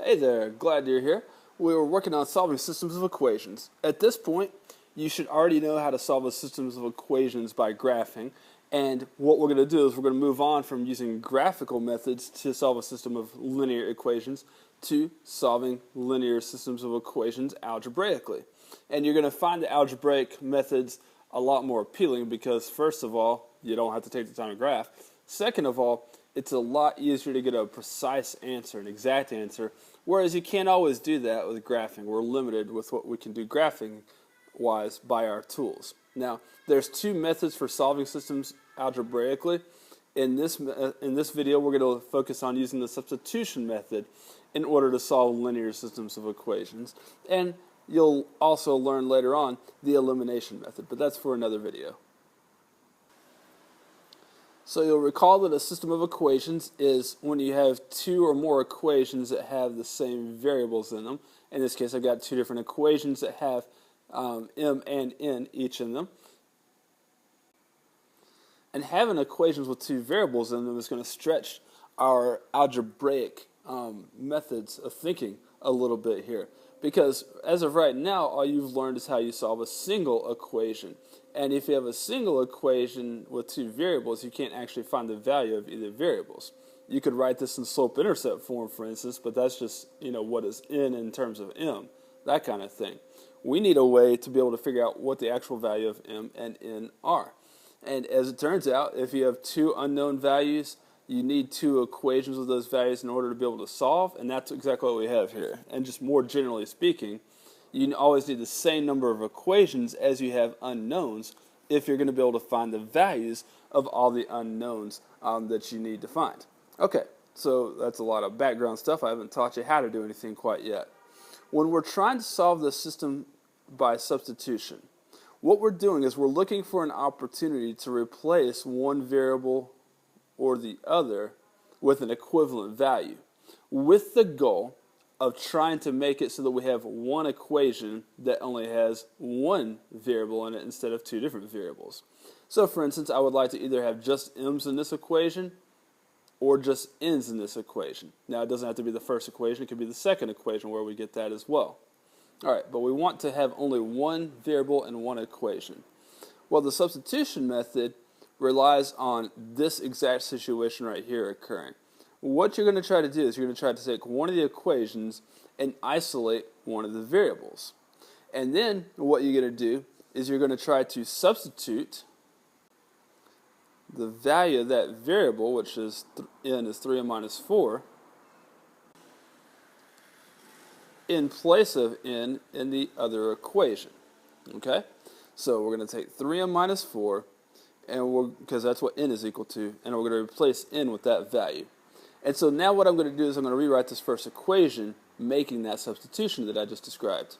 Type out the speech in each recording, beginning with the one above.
Hey there, glad you're here. We were working on solving systems of equations. At this point, you should already know how to solve the systems of equations by graphing. And what we're going to do is we're going to move on from using graphical methods to solve a system of linear equations to solving linear systems of equations algebraically. And you're going to find the algebraic methods a lot more appealing because, first of all, you don't have to take the time to graph. Second of all, it's a lot easier to get a precise answer, an exact answer, whereas you can't always do that with graphing. We're limited with what we can do graphing-wise by our tools. Now, there's two methods for solving systems algebraically. In this video, we're going to focus on using the substitution method in order to solve linear systems of equations. And you'll also learn later on the elimination method, but that's for another video. So you'll recall that a system of equations is when you have two or more equations that have the same variables in them. In this case, I've got two different equations that have m and n each in them. And having equations with two variables in them is going to stretch our algebraic methods of thinking a little bit here. Because as of right now, all you've learned is how you solve a single equation. And if you have a single equation with two variables, you can't actually find the value of either variables. You could write this in slope-intercept form, for instance, but that's just, what is n in terms of m, that kind of thing. We need a way to be able to figure out what the actual value of m and n are. And as it turns out, if you have two unknown values, you need two equations with those values in order to be able to solve, and that's exactly what we have here. And just more generally speaking, you always need the same number of equations as you have unknowns if you're going to be able to find the values of all the unknowns that you need to find. Okay, so that's a lot of background stuff. I haven't taught you how to do anything quite yet. When we're trying to solve the system by substitution, what we're doing is we're looking for an opportunity to replace one variable or the other with an equivalent value, with the goal of trying to make it so that we have one equation that only has one variable in it instead of two different variables. So for instance, I would like to either have just m's in this equation or just n's in this equation. Now it doesn't have to be the first equation, it could be the second equation where we get that as well. Alright, but we want to have only one variable and one equation. Well, the substitution method relies on this exact situation right here occurring. What you're going to try to do is you're going to try to take one of the equations and isolate one of the variables. And then what you're going to do is you're going to try to substitute the value of that variable, which is n is 3m minus 4, in place of n in the other equation. Okay? So we're going to take 3m minus 4, and because that's what n is equal to, and we're going to replace n with that value. And so now what I'm going to do is I'm going to rewrite this first equation, making that substitution that I just described.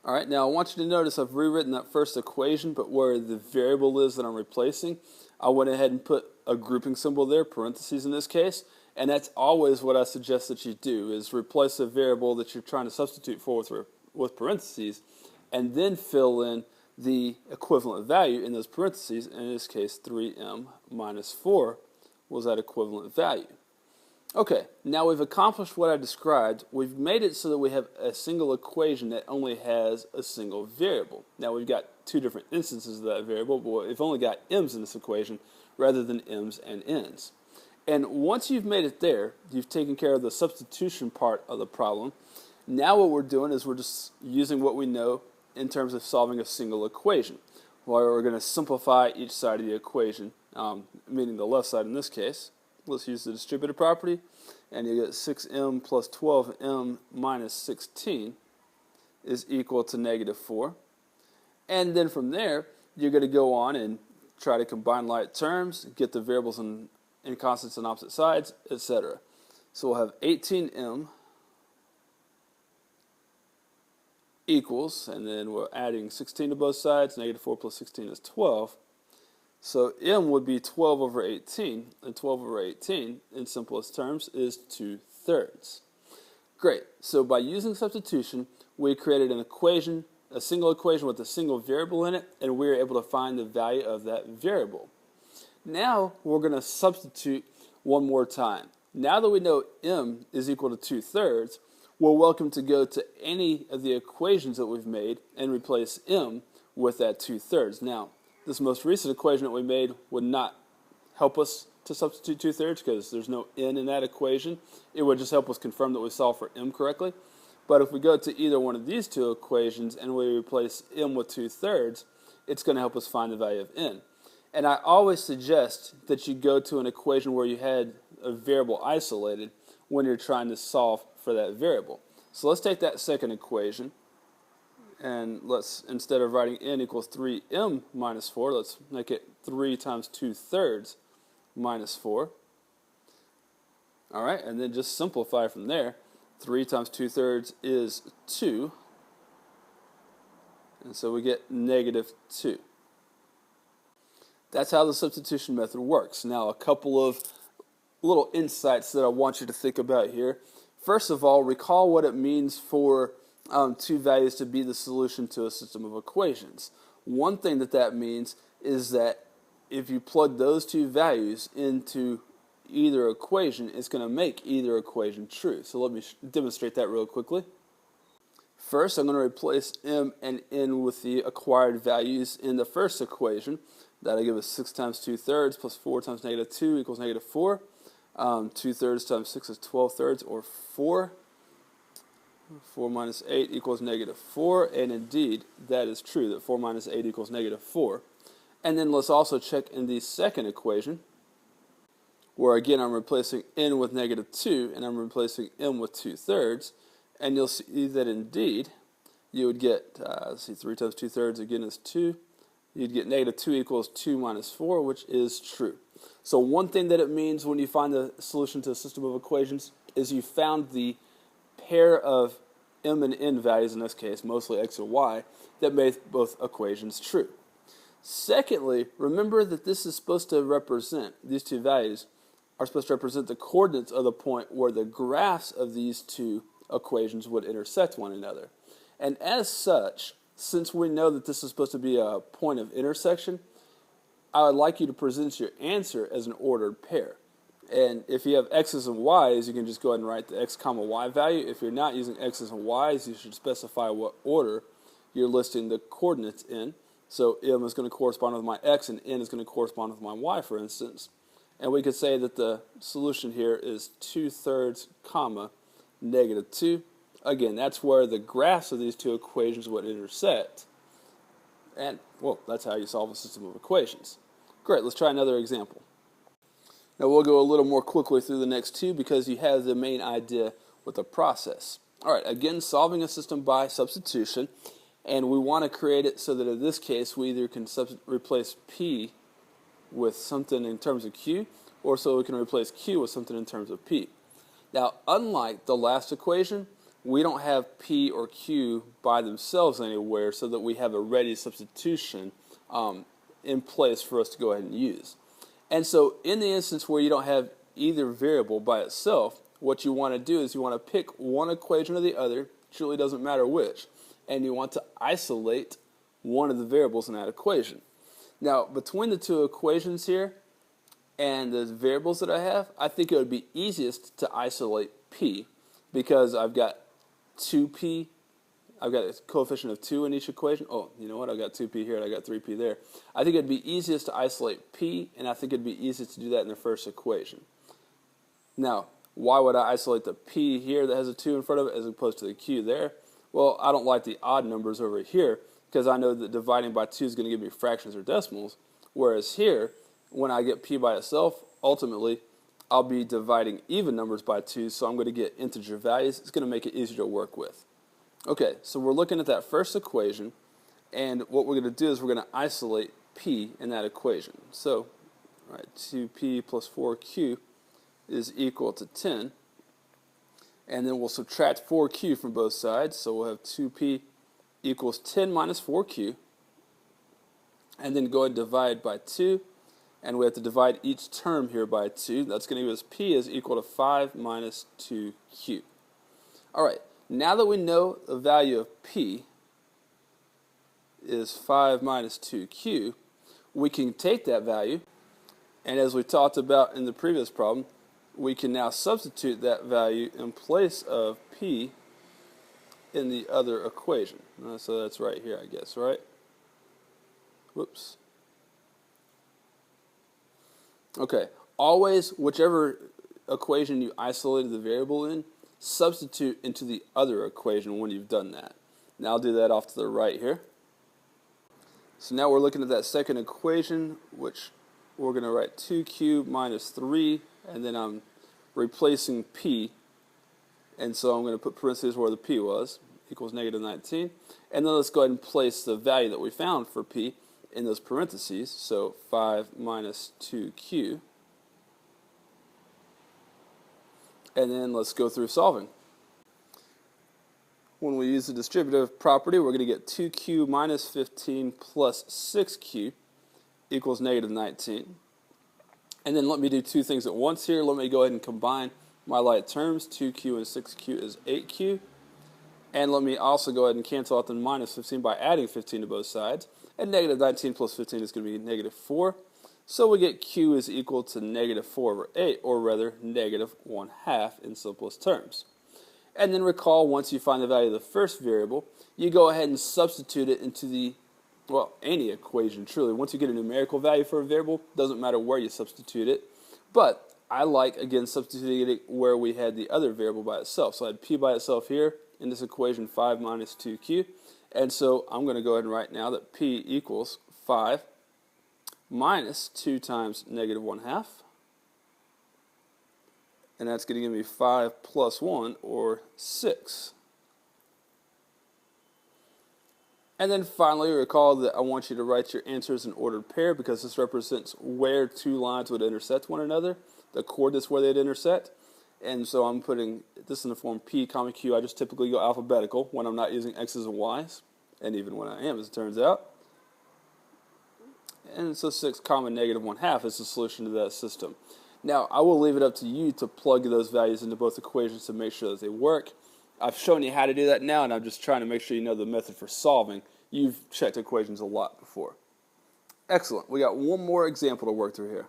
Alright, now I want you to notice I've rewritten that first equation, but where the variable is that I'm replacing, I went ahead and put a grouping symbol there, parentheses in this case, and that's always what I suggest that you do, is replace a variable that you're trying to substitute for with parentheses, and then fill in the equivalent value in those parentheses, in this case 3m minus 4 was that equivalent value. Okay, now we've accomplished what I described. We've made it so that we have a single equation that only has a single variable. Now we've got two different instances of that variable, but we've only got m's in this equation rather than m's and n's. And once you've made it there, you've taken care of the substitution part of the problem. Now what we're doing is we're just using what we know in terms of solving a single equation, where we're going to simplify each side of the equation, meaning the left side in this case. Let's use the distributive property, and you get 6m plus 12m minus 16 is equal to negative 4. And then from there, you're going to go on and try to combine like terms, get the variables in constants on opposite sides, etc. So we'll have 18m equals, and then we're adding 16 to both sides, negative 4 plus 16 is 12. So m would be 12 over 18, and 12 over 18, in simplest terms, is 2/3. Great, so by using substitution, we created an equation, a single equation with a single variable in it, and we were able to find the value of that variable. Now we're going to substitute one more time. Now that we know m is equal to 2/3, we're welcome to go to any of the equations that we've made and replace m with that 2/3. Now, this most recent equation that we made would not help us to substitute 2/3 because there's no n in that equation. It would just help us confirm that we solved for m correctly. But if we go to either one of these two equations and we replace m with 2/3, it's going to help us find the value of n. And I always suggest that you go to an equation where you had a variable isolated when you're trying to solve for that variable. So let's take that second equation, and let's, instead of writing n equals 3m minus 4, let's make it 3 times 2/3 minus 4. All right, and then just simplify from there. 3 times 2/3 is 2, and so we get -2. That's how the substitution method works. Now, a couple of little insights that I want you to think about here. First of all, recall what it means for two values to be the solution to a system of equations. One thing that means is that if you plug those two values into either equation, it's going to make either equation true. So let me demonstrate that real quickly. First, I'm going to replace m and n with the acquired values in the first equation. That'll give us 6 times 2/3 plus 4 times -2 equals -4. 2/3 times 6 is 12/3, or 4. 4 minus 8 equals -4, and indeed, that is true, that 4 minus 8 equals -4. And then let's also check in the second equation, where again I'm replacing n with -2, and I'm replacing m with 2/3, and you'll see that indeed, you would get, let's see, 3 times 2/3 again is 2. You'd get -2 equals 2 minus 4, which is true. So one thing that it means when you find the solution to a system of equations is you found the pair of m and n values, in this case mostly x or y, that made both equations true. Secondly, remember that this is supposed to represent, these two values are supposed to represent the coordinates of the point where the graphs of these two equations would intersect one another. And as such, since we know that this is supposed to be a point of intersection, I would like you to present your answer as an ordered pair. And if you have x's and y's, you can just go ahead and write the x comma y value. If you're not using x's and y's, you should specify what order you're listing the coordinates in. So m is going to correspond with my x and n is going to correspond with my y, for instance. And we could say that the solution here is 2/3 comma -2. Again, that's where the graphs of these two equations would intersect. And, well, that's how you solve a system of equations. Great, let's try another example. Now we'll go a little more quickly through the next two because you have the main idea with the process. All right, again, solving a system by substitution. And we want to create it so that in this case we either can replace P with something in terms of Q, or so we can replace Q with something in terms of P. Now, unlike the last equation, we don't have P or Q by themselves anywhere so that we have a ready substitution in place for us to go ahead and use. And so in the instance where you don't have either variable by itself, what you want to do is you want to pick one equation or the other, it really doesn't matter which, and you want to isolate one of the variables in that equation. Now, between the two equations here and the variables that I have, I think it would be easiest to isolate P because I've got 2p, I've got a coefficient of 2 in each equation. Oh, you know what? I've got 2p here and I got 3p there. I think it'd be easiest to isolate p, and I think it'd be easiest to do that in the first equation. Now, why would I isolate the p here that has a 2 in front of it as opposed to the q there? Well, I don't like the odd numbers over here because I know that dividing by 2 is going to give me fractions or decimals, whereas here, when I get p by itself, ultimately, I'll be dividing even numbers by 2, so I'm going to get integer values. It's going to make it easier to work with. Okay, so we're looking at that first equation, and what we're going to do is we're going to isolate P in that equation. So, all right, 2P plus 4Q is equal to 10, and then we'll subtract 4Q from both sides, so we'll have 2P equals 10 minus 4Q, and then go ahead and divide by 2, and we have to divide each term here by 2. That's going to give us P is equal to 5 minus 2Q. All right, now that we know the value of P is 5 minus 2Q, we can take that value, and as we talked about in the previous problem, we can now substitute that value in place of p in the other equation. So that's right here, I guess, right? Whoops. Okay, always, whichever equation you isolated the variable in, substitute into the other equation when you've done that. Now I'll do that off to the right here. So now we're looking at that second equation, which we're going to write 2q minus 3, and then I'm replacing p, and so I'm going to put parentheses where the p was, equals negative 19. And then let's go ahead and place the value that we found for p in those parentheses, so 5 minus 2q. And then let's go through solving. When we use the distributive property, we're going to get 2q minus 15 plus 6q equals negative 19. And then let me do two things at once here. Let me go ahead and combine my like terms. 2q and 6q is 8q. And let me also go ahead and cancel out the minus 15 by adding 15 to both sides. And negative 19 plus 15 is going to be negative 4. So we get q is equal to negative 4 over 8, or rather negative 1/2 in simplest terms. And then recall, once you find the value of the first variable, you go ahead and substitute it into the, well, any equation, truly. Once you get a numerical value for a variable, doesn't matter where you substitute it. But I like, again, substituting it where we had the other variable by itself. So I had p by itself here in this equation, 5 minus 2q. And so I'm going to go ahead and write now that p equals 5 minus 2 times negative 1/2. And that's going to give me 5 plus 1, or 6. And then finally, recall that I want you to write your answers in ordered pair, because this represents where two lines would intersect one another, the coordinates where they'd intersect. And so I'm putting this in the form p comma q. I just typically go alphabetical when I'm not using x's and y's, and even when I am, as it turns out. And so 6 comma negative 1/2 is the solution to that system. Now, I will leave it up to you to plug those values into both equations to make sure that they work. I've shown you how to do that now, and I'm just trying to make sure you know the method for solving. You've checked equations a lot before. Excellent. We got one more example to work through here.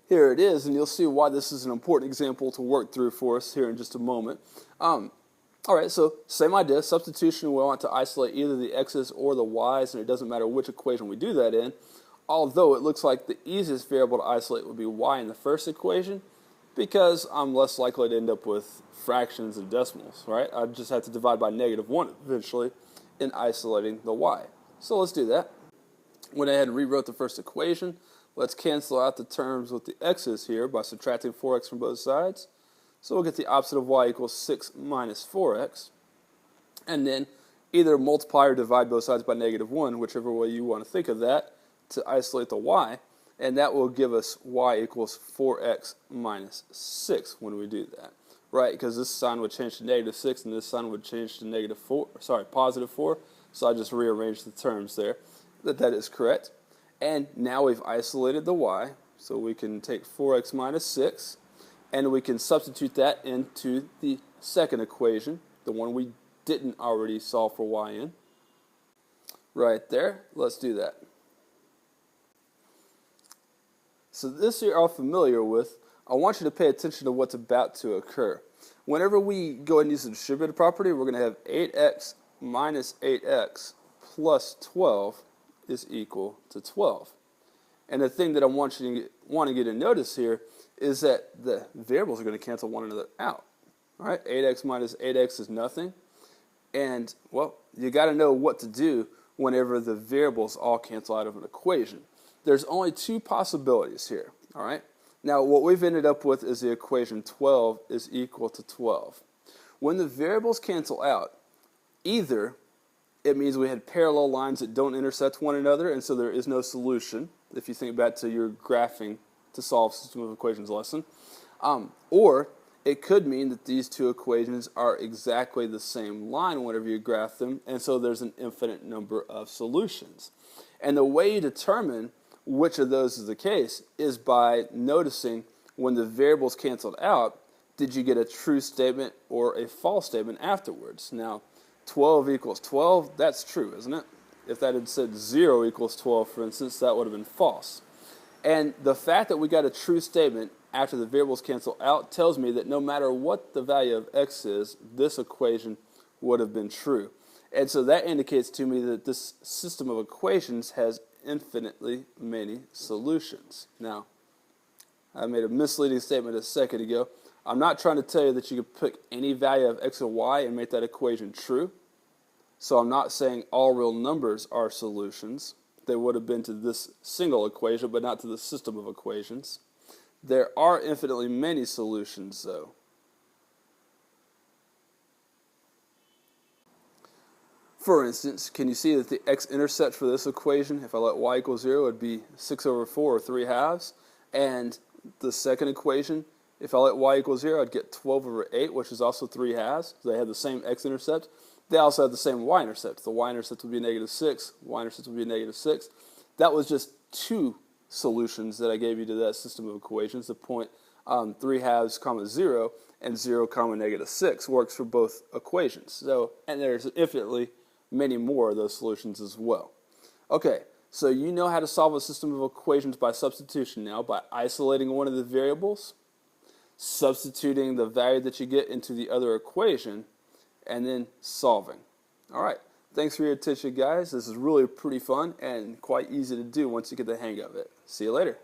Here it is, and you'll see why this is an important example to work through for us here in just a moment. All right, so same idea. Substitution, we want to isolate either the x's or the y's, and it doesn't matter which equation we do that in. Although it looks like the easiest variable to isolate would be y in the first equation, because I'm less likely to end up with fractions and decimals, right? I just have to divide by negative 1 eventually in isolating the y. So let's do that. Went ahead and rewrote the first equation. Let's cancel out the terms with the x's here by subtracting 4x from both sides. So we'll get the opposite of y equals 6 minus 4x. And then either multiply or divide both sides by negative 1, whichever way you want to think of that, to isolate the y, and that will give us y equals 4x minus 6 when we do that, right? Because this sign would change to negative 6 and this sign would change to positive 4, so I just rearranged the terms there. That is correct. And now we've isolated the y, so we can take 4x minus 6, and we can substitute that into the second equation, the one we didn't already solve for y in. Right there. Let's do that. So this you're all familiar with. I want you to pay attention to what's about to occur. Whenever we go ahead and use the distributive property, we're going to have 8x minus 8x plus 12 is equal to 12. And the thing that I want you to notice here is that the variables are going to cancel one another out. All right, 8x minus 8x is nothing. And, well, you got to know what to do whenever the variables all cancel out of an equation. There's only two possibilities here, all right? Now, what we've ended up with is the equation 12 is equal to 12. When the variables cancel out, either it means we had parallel lines that don't intersect one another, and so there is no solution, if you think back to your graphing to solve system of equations lesson, or it could mean that these two equations are exactly the same line whenever you graph them, and so there's an infinite number of solutions. And the way you determine which of those is the case is by noticing when the variables canceled out, did you get a true statement or a false statement afterwards? Now, 12 equals 12, that's true, isn't it? If that had said 0 equals 12, for instance, that would have been false. And the fact that we got a true statement after the variables cancel out tells me that no matter what the value of x is, this equation would have been true. And so that indicates to me that this system of equations has infinitely many solutions. Now, I made a misleading statement a second ago. I'm not trying to tell you that you could pick any value of x or y and make that equation true. So I'm not saying all real numbers are solutions. They would have been to this single equation, but not to the system of equations. There are infinitely many solutions, though. For instance, can you see that the x-intercept for this equation, if I let y equal 0, would be 6 over 4, or 3 halves. And the second equation, if I let y equal 0, I'd get 12 over 8, which is also 3 halves. So they have the same x-intercept. They also have the same y-intercept. The y-intercept would be negative 6. Y-intercept would be negative 6. That was just two solutions that I gave you to that system of equations. The point 3 halves comma 0 and 0 comma negative 6 works for both equations. So, and there's infinitely many more of those solutions as well. Okay, so you know how to solve a system of equations by substitution now, by isolating one of the variables, substituting the value that you get into the other equation, and then solving. All right, thanks for your attention, guys. This is really pretty fun and quite easy to do once you get the hang of it. See you later.